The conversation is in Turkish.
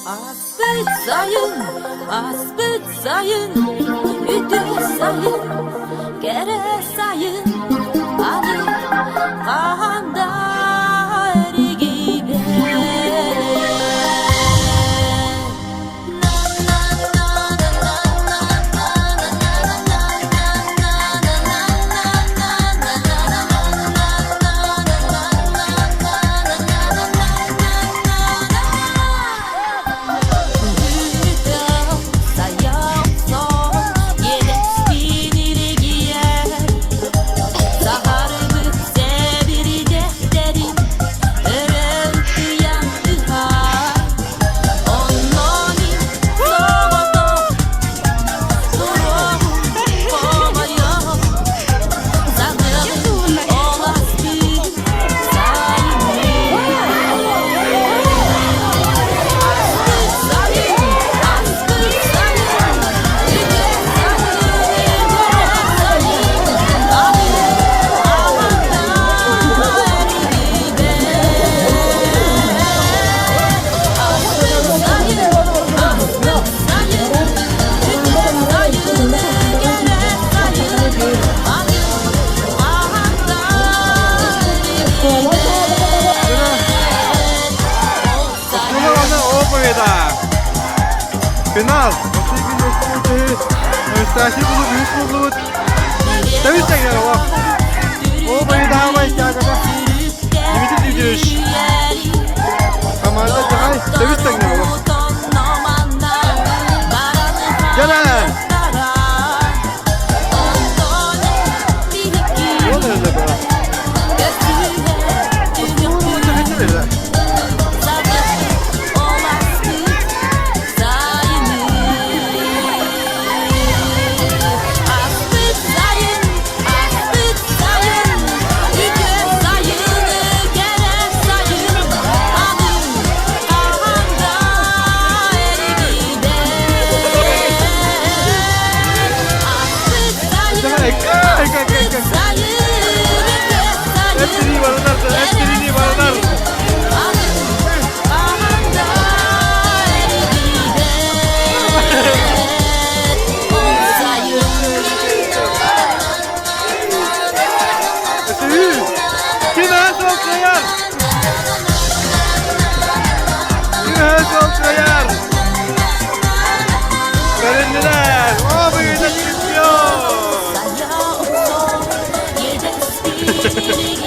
Aspet sayın, üdü sayın, kere sayın, adı kahanda eri gibi. Final. Stasi bulup yüz bulup. Tabii tekrar o. O bayı daha var ya kadar. Limited gidiyoruz. Kamarda çay. Tabii tekrar o. Gel lan. Ne oluyor da bu? Sayang,